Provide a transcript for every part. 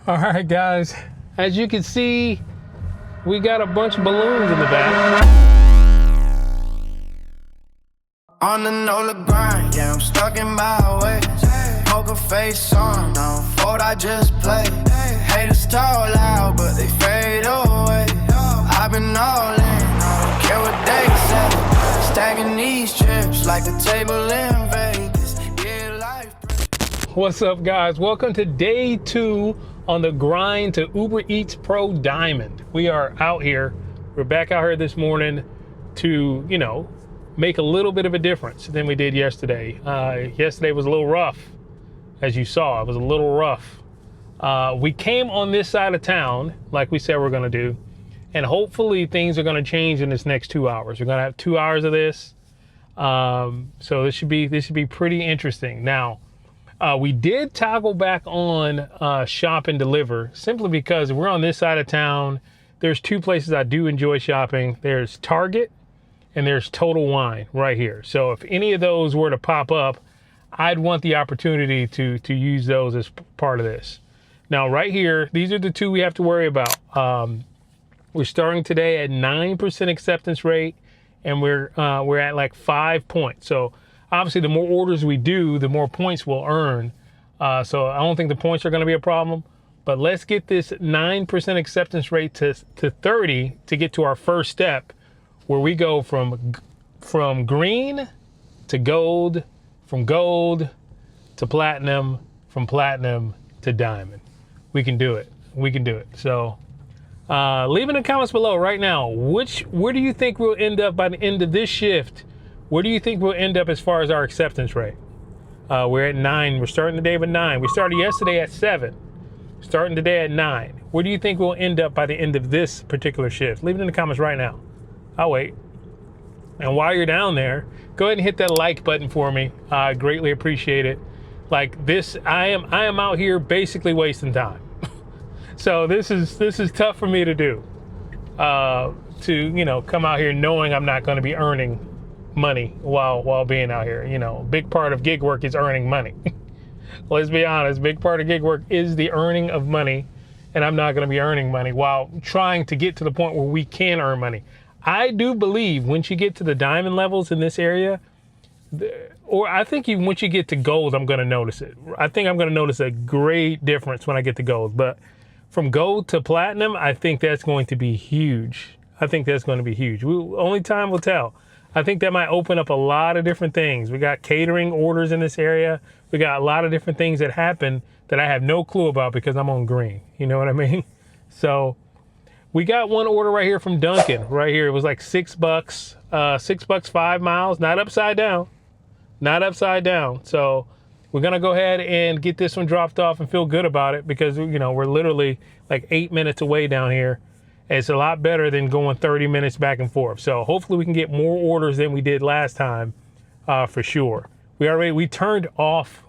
All right, guys, as you can see, we got a bunch of balloons in the back. On the Nola grind, yeah, I'm stuck in my ways. Poker face on, no fold, I just play. Haters talk loud, but they fade away. I've been all in, I don't care what they say. Stacking these chips like the table in Vegas. Yeah, life. What's up, guys? Welcome to day 2 on the grind to Uber Eats Pro Diamond. We are out here. We're back out here this morning to, make a little bit of a difference than we did yesterday. Yesterday was a little rough, as you saw. It was a little rough. We came on this side of town, like we said we're gonna do, and hopefully things are gonna change in this next 2 hours. We're gonna have 2 hours of this, so this should be pretty interesting. Now, we did toggle back on shop and deliver simply because we're on this side of town. There's 2 places I do enjoy shopping. There's Target and there's Total Wine right here. So if any of those were to pop up, I'd want the opportunity to use those as part of this. Now right here, these are the 2 we have to worry about. We're starting today at 9% acceptance rate, and we're at like 5 points. So obviously the more orders we do, the more points we'll earn. So I don't think the points are gonna be a problem, but let's get this 9% acceptance rate to 30 to get to our first step, where we go from green to gold, from gold to platinum, from platinum to diamond. We can do it. We can do it. So leave in the comments below right now, where do you think we'll end up by the end of this shift? Where do you think we'll end up as far as our acceptance rate? We're at 9. We're starting the day with 9. We started yesterday at 7. Starting today at 9. Where do you think we'll end up by the end of this particular shift? Leave it in the comments right now. I'll wait. And while you're down there, go ahead and hit that like button for me. I greatly appreciate it. Like this, I am out here basically wasting time. So this is tough for me to do. To come out here knowing I'm not going to be earning money while being out here. Big part of gig work is earning money. Let's be honest, big part of gig work is the earning of money, and I'm not going to be earning money while trying to get to the point where we can earn money. I do believe once you get to the diamond levels in this area, or I think even once you get to gold, I'm going to notice it. I think I'm going to notice a great difference when I get to gold. But from gold to platinum, I think that's going to be huge. I think that's going to be huge. Only time will tell. I think that might open up a lot of different things. We got catering orders in this area. We got a lot of different things that happen that I have no clue about because I'm on green. You know what I mean? So we got one order right here from Duncan. Right here, it was like $6. $6, 5 miles, not upside down. Not upside down. So we're gonna go ahead and get this one dropped off and feel good about it because we're literally like 8 minutes away down here. It's a lot better than going 30 minutes back and forth. So hopefully we can get more orders than we did last time, for sure. We turned off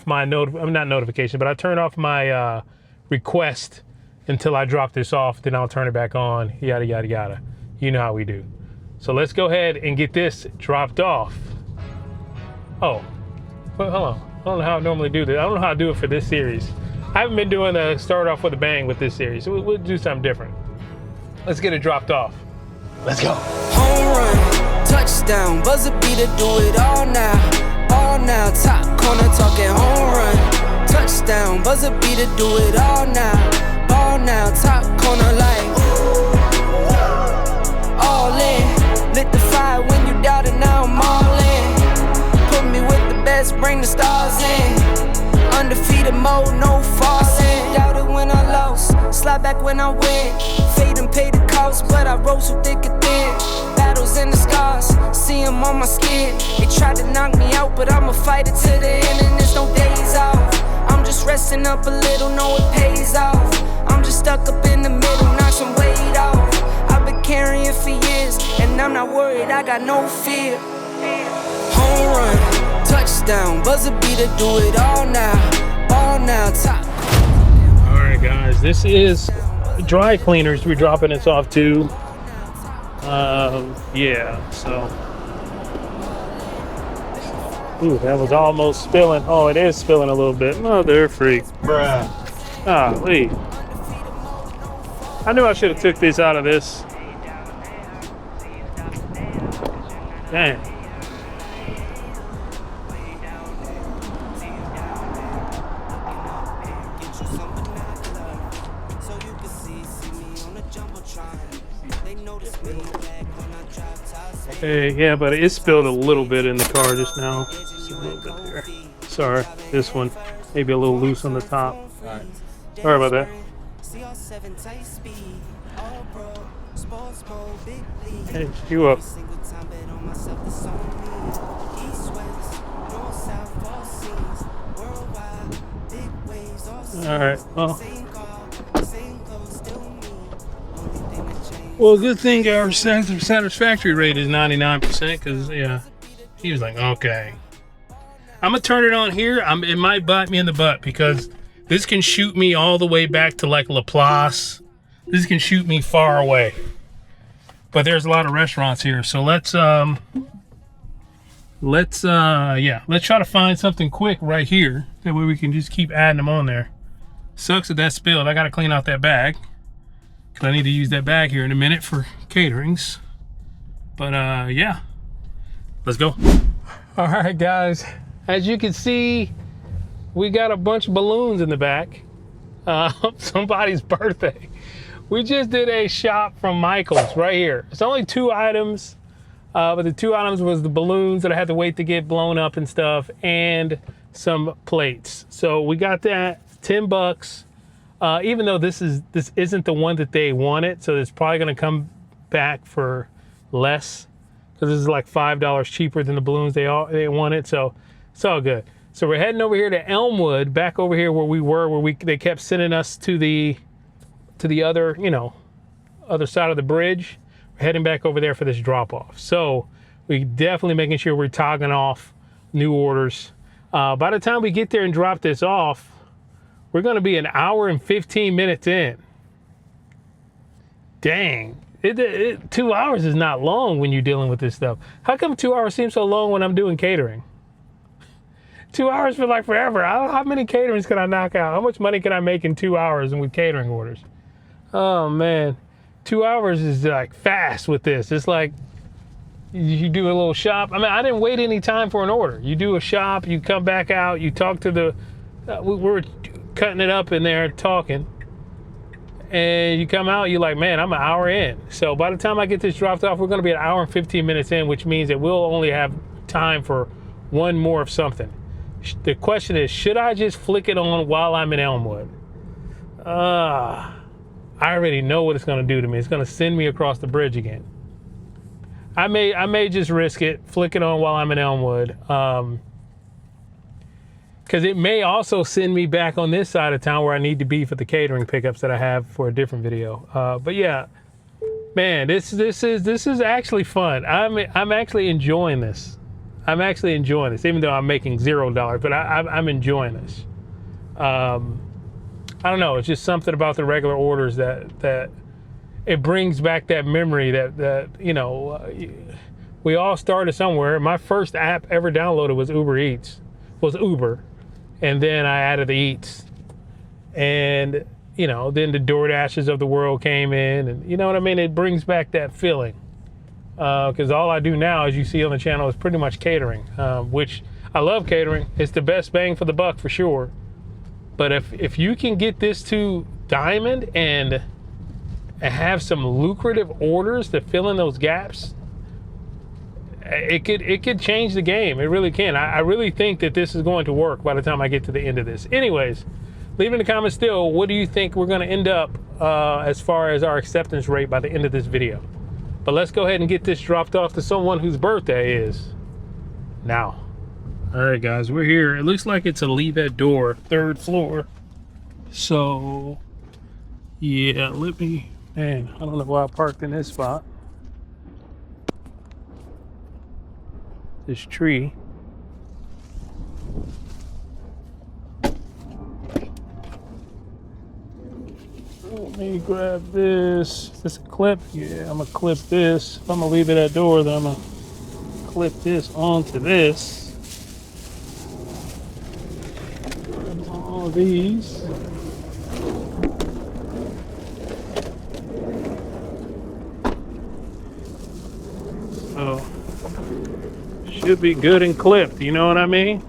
my not notification, but I turned off my request until I drop this off. Then I'll turn it back on. Yada yada yada. You know how we do. So let's go ahead and get this dropped off. Oh, well, hold on. I don't know how I normally do this. I don't know how I do it for this series. I haven't been doing a start off with a bang with this series, so we'll do something different. Let's get it dropped off. Let's go. Home run, touchdown, buzzer beater, do it all now, top corner talking home run, touchdown, buzzer beater, do it all now, top corner like all in, lit the fire when you doubt it, now I'm all in, put me with the best, bring the stars in. Undefeated mode, no falling. Doubted when I lost, slide back when I win. Fade and pay the cost, but I rose so thick and thin. Battles and the scars, see them on my skin. They tried to knock me out, but I'ma fight it to the end, and there's no days off. I'm just resting up a little, know it pays off. I'm just stuck up in the middle, knock some weight off. I've been carrying for years, and I'm not worried, I got no fear. Home run, touchdown, buzzer beater, do it all now, top. All right, guys, this is dry cleaners. We're dropping this off to. Yeah, so. Ooh, that was almost spilling. Oh, it is spilling a little bit. Mother freak. Bruh. Golly. I knew I should have took this out of this. Dang. Hey, yeah, but it spilled a little bit in the car just now. Just a little bit there. Sorry, this one. Maybe a little loose on the top. Alright. Sorry about that. Hey, you up. Alright, well, good thing our satisfactory rate is 99%, because, yeah, he was like, okay. I'm going to turn it on here. It might bite me in the butt, because this can shoot me all the way back to, like, Laplace. This can shoot me far away. But there's a lot of restaurants here, so let's try to find something quick right here. That way we can just keep adding them on there. Sucks that spilled. I got to clean out that bag, because I need to use that bag here in a minute for caterings. But yeah, let's go. All right, guys, as you can see, we got a bunch of balloons in the back. Somebody's birthday. We just did a shop from Michael's right here. It's only 2 items, but the 2 items was the balloons that I had to wait to get blown up and stuff, and some plates. So we got that, $10. Even though this isn't the one that they wanted, so it's probably gonna come back for less, because this is like $5 cheaper than the balloons they wanted. So it's all good. So we're heading over here to Elmwood, back over here where we were, they kept sending us to the other, other side of the bridge. We're heading back over there for this drop off. So we definitely making sure we're toggling off new orders. By the time we get there and drop this off, we're going to be 1 hour and 15 minutes in. Dang. 2 hours is not long when you're dealing with this stuff. How come 2 hours seems so long when I'm doing catering? 2 hours feel like forever. How many caterings can I knock out? How much money can I make in 2 hours and with catering orders? Oh, man. 2 hours is like fast with this. It's like you do a little shop. I mean, I didn't wait any time for an order. You do a shop, you come back out, you talk to the... we were cutting it up in there, talking. And you come out, you're like, man, I'm 1 hour in. So by the time I get this dropped off, we're going to be 1 hour and 15 minutes in, which means that we'll only have time for one more of something. The question is, should I just flick it on while I'm in Elmwood? I already know what it's going to do to me. It's going to send me across the bridge again. I may just risk it, flick it on while I'm in Elmwood. Because it may also send me back on this side of town where I need to be for the catering pickups that I have for a different video. But yeah, man, this is actually fun. I'm actually enjoying this. I'm actually enjoying this, even though I'm making $0. But I'm enjoying this. I don't know. It's just something about the regular orders that it brings back that memory that we all started somewhere. My first app ever downloaded was Uber. And then I added the Eats, and then the DoorDashes of the world came in, and you know what I mean? It brings back that feeling, because all I do now, as you see on the channel, is pretty much catering, which I love catering. It's the best bang for the buck for sure. But if you can get this to Diamond and have some lucrative orders to fill in those gaps, it could change the game. It really can. I really think that this is going to work by the time I get to the end of this. Anyways, leave in the comments still, what do you think we're going to end up as far as our acceptance rate by the end of this video? But let's go ahead and get this dropped off to someone whose birthday is now. All right, guys, we're here. It looks like it's a leave-at door, 3rd floor. So, yeah, man, I don't know why I parked in this spot. This tree. Let me grab this. Is this a clip? Yeah, I'm gonna clip this. If I'm gonna leave it at door, then I'm gonna clip this onto this. Grab all these. should be good and clipped, you know what I mean?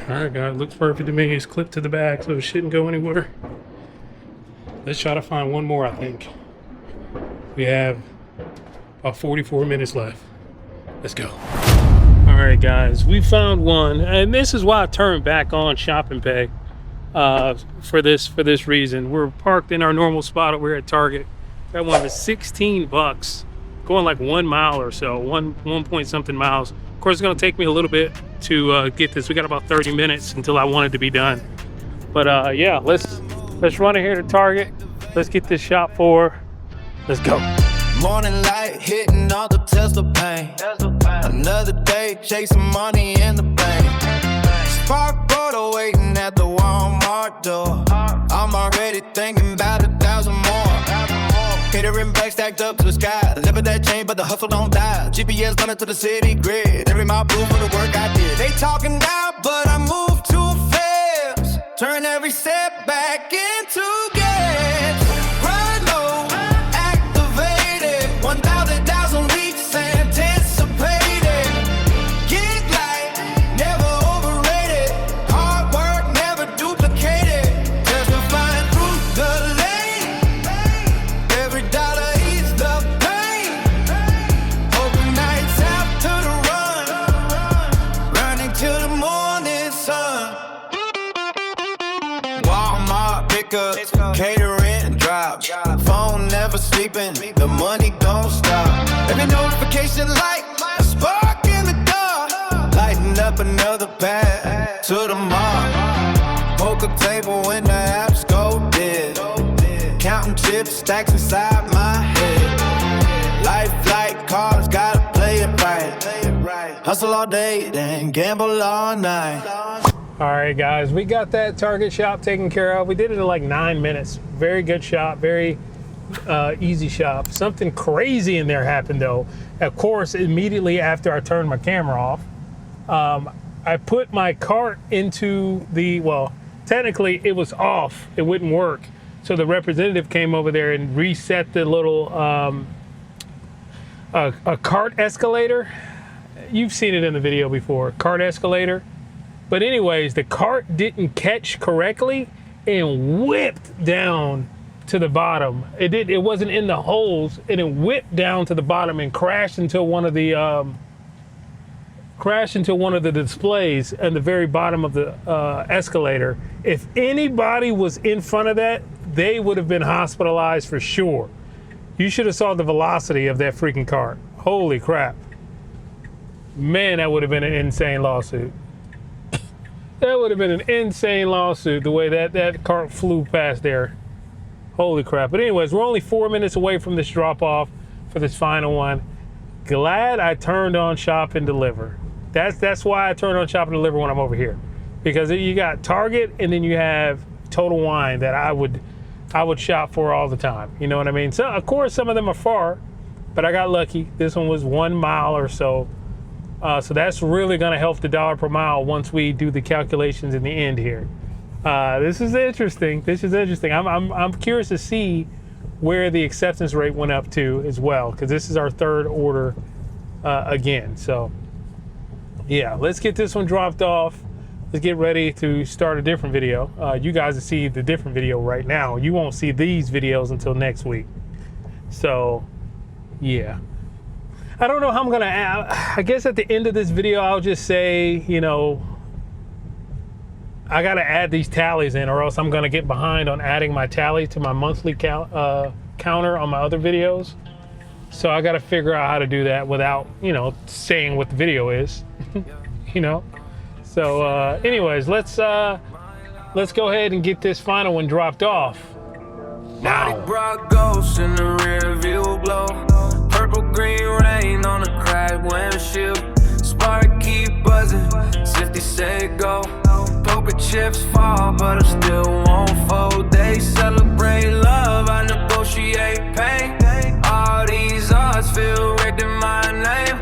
Alright guys, looks perfect to me. It's clipped to the back, so it shouldn't go anywhere. Let's try to find one more, I think. We have about 44 minutes left. Let's go. Alright guys, we found one, and this is why I turned back on Shop and Pay. For this reason. We're parked in our normal spot over here at Target. That one was 16 bucks, going like 1 mile or so, one point something miles. Of course, it's gonna take me a little bit to get this. We got about 30 minutes until I want it to be done. But yeah, let's run it here to Target. Let's get this shop for. Let's go. Morning light hitting all the Tesla pain. Another day chasing money in the bank. Spark photo waiting at the Walmart door. I'm already thinking about 1,000 more. Catering back stacked up to the sky. Live that chain, but the hustle don't die. GPS running to the city grid. Every mile proof for the work I did. They talking loud, but I move too fast. Turn every setback into gas. Ride low, activated. 1,000 weeks anticipated. Get light, never overrated. Hard work, never duplicated. Testifying through the lane. Every dollar eats the pain. Open nights out to the run. Running till the morning sun. Walmart pickup, catering drops. Phone never sleeping, the money don't stop. Every notification light, a spark in the dark. Lighting up another path to the mark. Poker table when the apps go dead. Counting chips, stacks inside my head. Life like cards, gotta play it right. Hustle all day, then gamble all night. All right, guys, we got that Target shop taken care of. We did it in like 9 minutes. Very good shop, very easy shop. Something crazy in there happened though. Of course, immediately after I turned my camera off, I put my cart into the, well, technically it was off. It wouldn't work. So the representative came over there and reset the little a cart escalator. You've seen it in the video before, cart escalator. But anyways, the cart didn't catch correctly and whipped down to the bottom. It wasn't in the holes, and it whipped down to the bottom and crashed into one of the displays at the very bottom of the escalator. If anybody was in front of that, they would have been hospitalized for sure. You should have saw the velocity of that freaking cart. Holy crap. Man, that would have been an insane lawsuit. That would have been an insane lawsuit, the way that cart flew past there. Holy crap. But anyways, we're only 4 minutes away from this drop off for this final one. Glad I turned on Shop and Deliver. That's why I turn on Shop and Deliver when I'm over here. Because you got Target and then you have Total Wine that I would shop for all the time. You know what I mean? So of course some of them are far, but I got lucky. This one was 1 mile or so. So that's really going to help the dollar per mile once we do the calculations in the end here. This is interesting. I'm curious to see where the acceptance rate went up to as well, because this is our third order again. So yeah, let's get this one dropped off. Let's get ready to start a different video. You guys will see the different video right now. You won't see these videos until next week. So yeah. I don't know how I'm gonna add. I guess at the end of this video, I'll just say, you know, I gotta add these tallies in, or else I'm gonna get behind on adding my tally to my monthly counter on my other videos. So I gotta figure out how to do that without, you know, saying what the video is, you know. So anyways, let's go ahead and get this final one dropped off now. Broad ghost in the rear view glow. Purple green rain on a cracked windshield. Spark keep buzzing, 50 say go. chips fall, but I still won't fold. They celebrate love, I negotiate pain. All these odds feel rigged in my name.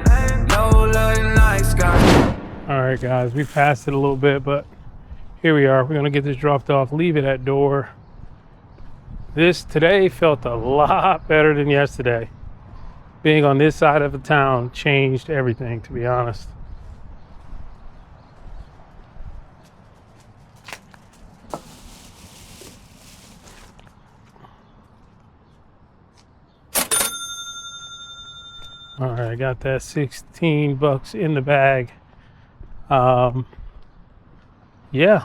Nola, nice guy. All right, guys, we passed it a little bit, but here we are. We're gonna get this dropped off, leave it at door. This today felt a lot better than yesterday. Being on this side of the town changed everything, to be honest. All right, I got that 16 bucks in the bag. Yeah,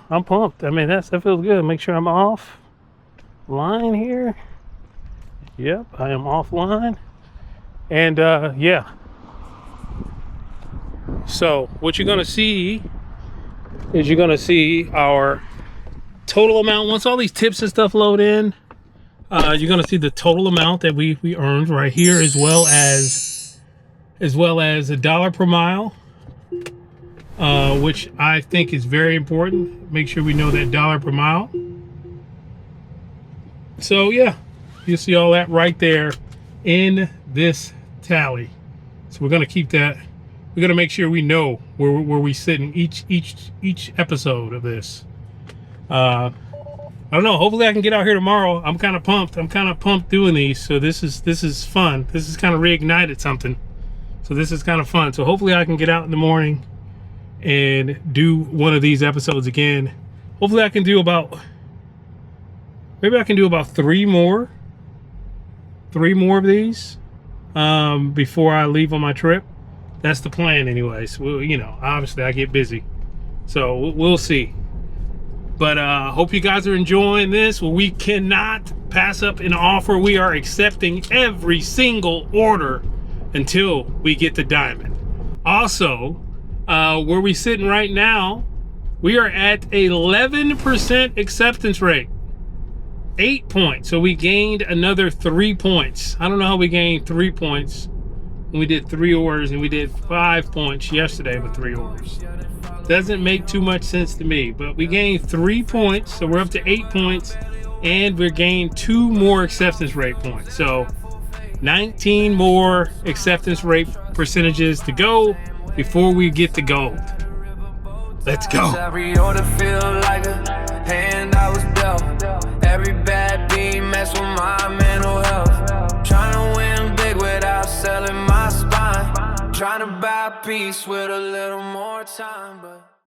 I'm pumped. I mean, that feels good. Make sure I'm off line here. Yep, I am offline. And yeah. So what you're gonna see is you're gonna see our total amount. Once all these tips and stuff load in, you're gonna see the total amount that we earned right here, as well as $1 per mile, which I think is very important. Make sure we know that $1 per mile. So yeah, you'll see all that right there in this tally. So we're gonna keep that. We're gonna make sure we know where we sit in each episode of this. I don't know. Hopefully I can get out here tomorrow. I'm kind of pumped. I'm kind of pumped doing these. So this is fun. This is kind of reignited something. So this is kind of fun. So hopefully I can get out in the morning and do one of these episodes again. Hopefully I can do about, maybe I can do about three more of these before I leave on my trip. That's the plan anyways. Well, you know, obviously I get busy, so we'll see. But hope you guys are enjoying this. Well, we cannot pass up an offer. We are accepting every single order until we get the diamond. Also, where we sitting right now, we are at 11% acceptance rate. 8 points. So we gained another 3 points. I don't know how we gained 3 points when we did 3 orders, and we did 5 points yesterday with 3 orders. Doesn't make too much sense to me, but we gained 3 points, so we're up to 8 points, and we're gained 2 more acceptance rate points. So 19 more acceptance rate percentages to go before we get to gold. Let's go. Every order feel like a hand I was dealt. Every bad beat mess with my mental health. Trying to win big without selling my spine. Trying to buy peace with a little more time, but